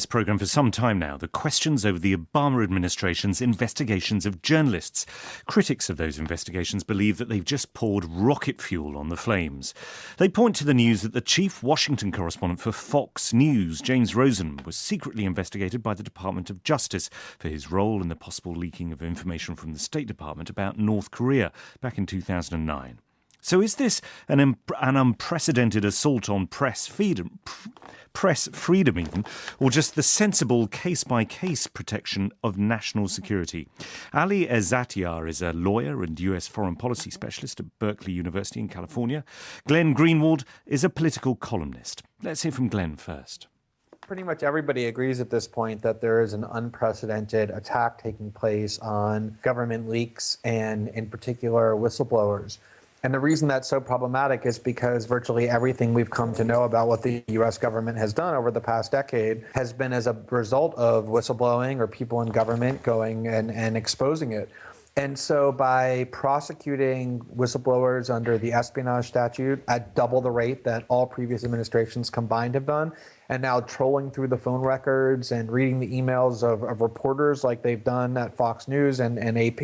this programme for some time now, the questions over the Obama administration's investigations of journalists. Critics of those investigations believe that they've just poured rocket fuel on the flames. They point to the news that the chief Washington correspondent for Fox News, James Rosen, was secretly investigated by the Department of Justice for his role in the possible leaking of information from the State Department about North Korea back in 2009. So is this an unprecedented assault on press freedom even, or just the sensible case-by-case protection of national security? Ali Ezzatyar is a lawyer and US foreign policy specialist at Berkeley University in California. Glenn Greenwald is a political columnist. Let's hear from Glenn first. Pretty much everybody agrees at this point that there is an unprecedented attack taking place on government leaks and, in particular, whistleblowers. And the reason that's so problematic is because virtually everything we've come to know about what the U.S. government has done over the past decade has been as a result of whistleblowing or people in government going and exposing it. And so by prosecuting whistleblowers under the espionage statute at double the rate that all previous administrations combined have done, and now trolling through the phone records and reading the emails of reporters like they've done at Fox News and AP,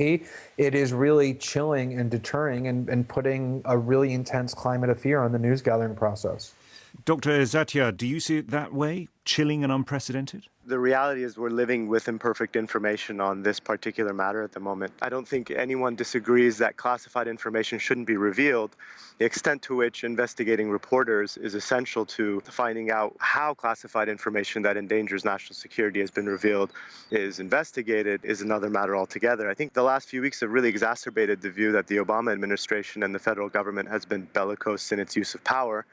it is really chilling and deterring and putting a really intense climate of fear on the news gathering process. Dr. Ezzatyar, do you see it that way? Chilling and unprecedented? The reality is we're living with imperfect information on this particular matter at the moment. I don't think anyone disagrees that classified information shouldn't be revealed. The extent to which investigating reporters is essential to finding out how classified information that endangers national security has been revealed is investigated is another matter altogether. I think the last few weeks have really exacerbated the view that the Obama administration and the federal government has been bellicose in its use of power.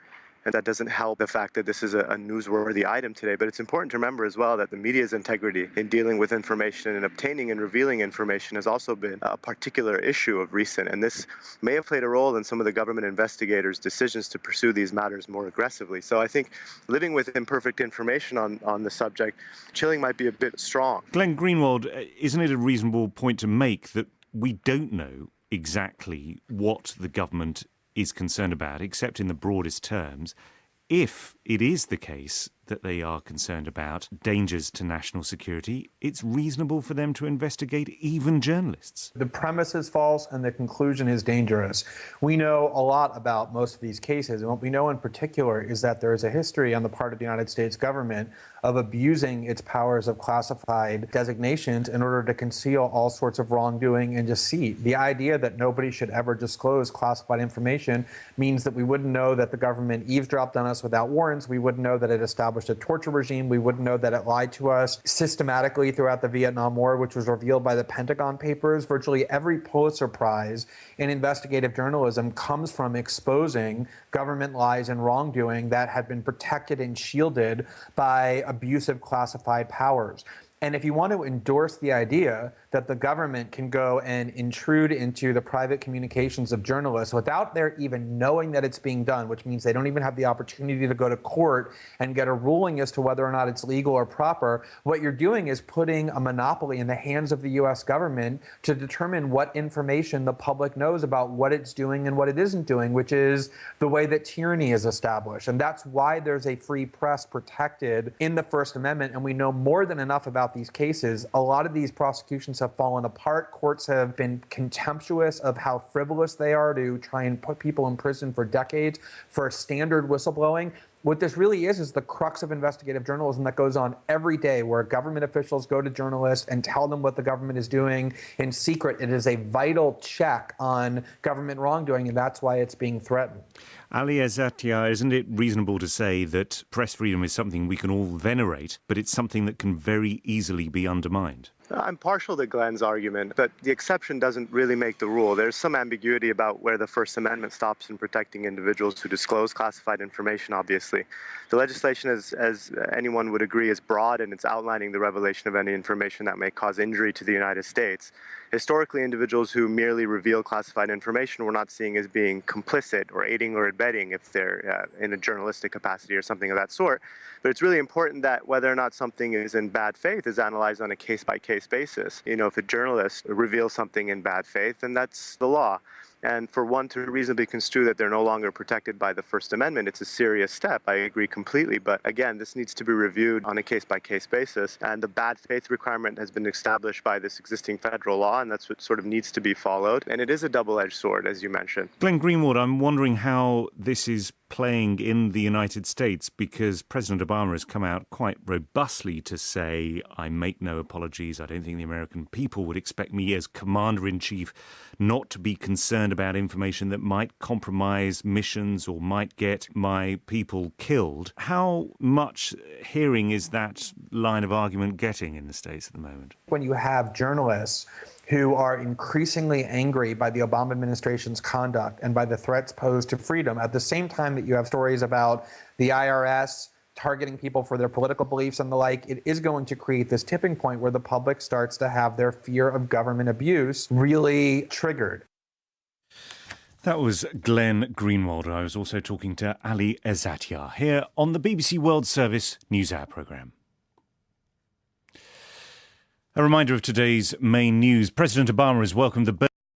And that doesn't help the fact that this is a newsworthy item today. But it's important to remember as well that the media's integrity in dealing with information and obtaining and revealing information has also been a particular issue of recent. And this may have played a role in some of the government investigators' decisions to pursue these matters more aggressively. So I think living with imperfect information on the subject, chilling might be a bit strong. Glenn Greenwald, isn't it a reasonable point to make that we don't know exactly what the government is concerned about, except in the broadest terms, if it is the case that they are concerned about dangers to national security, it's reasonable for them to investigate even journalists? The premise is false and the conclusion is dangerous. We know a lot about most of these cases, and what we know in particular is that there is a history on the part of the United States government of abusing its powers of classified designations in order to conceal all sorts of wrongdoing and deceit. The idea that nobody should ever disclose classified information means that we wouldn't know that the government eavesdropped on us without warrants. We wouldn't know that it established a torture regime. We wouldn't know that it lied to us systematically throughout the Vietnam War, which was revealed by the Pentagon Papers. Virtually every Pulitzer Prize in investigative journalism comes from exposing government lies and wrongdoing that had been protected and shielded by abusive classified powers. And if you want to endorse the idea that the government can go and intrude into the private communications of journalists without their even knowing that it's being done, which means they don't even have the opportunity to go to court and get a ruling as to whether or not it's legal or proper, what you're doing is putting a monopoly in the hands of the U.S. government to determine what information the public knows about what it's doing and what it isn't doing, which is the way that tyranny is established. And that's why there's a free press protected in the First Amendment, and we know more than enough about these cases. A lot of these prosecutions have fallen apart. Courts have been contemptuous of how frivolous they are to try and put people in prison for decades for standard whistleblowing. What this really is the crux of investigative journalism that goes on every day, where government officials go to journalists and tell them what the government is doing in secret. It is a vital check on government wrongdoing, and that's why it's being threatened. Ali Ezzatyar, isn't it reasonable to say that press freedom is something we can all venerate, but it's something that can very easily be undermined? I'm partial to Glenn's argument, but the exception doesn't really make the rule. There's some ambiguity about where the First Amendment stops in protecting individuals who disclose classified information, obviously. The legislation, as anyone would agree, is broad, and it's outlining the revelation of any information that may cause injury to the United States. Historically, individuals who merely reveal classified information we're not seeing as being complicit or aiding or abetting if they're in a journalistic capacity or something of that sort. But it's really important that whether or not something is in bad faith is analyzed on a case-by-case basis. You know, if a journalist reveals something in bad faith, then that's the law. And for one to reasonably construe that they're no longer protected by the First Amendment, it's a serious step. I agree completely. But again, this needs to be reviewed on a case-by-case basis. And the bad faith requirement has been established by this existing federal law, and that's what sort of needs to be followed. And it is a double-edged sword, as you mentioned. Glenn Greenwald, I'm wondering how this is playing in the United States, because President Obama has come out quite robustly to say, I make no apologies. I don't think the American people would expect me as Commander-in-Chief not to be concerned about information that might compromise missions or might get my people killed. How much hearing is that line of argument getting in the States at the moment? When you have journalists who are increasingly angry by the Obama administration's conduct and by the threats posed to freedom, at the same time that you have stories about the IRS targeting people for their political beliefs and the like, it is going to create this tipping point where the public starts to have their fear of government abuse really triggered. That was Glenn Greenwald. I was also talking to Ali Ezzatyar here on the BBC World Service News Hour programme. A reminder of today's main news. President Obama has welcomed the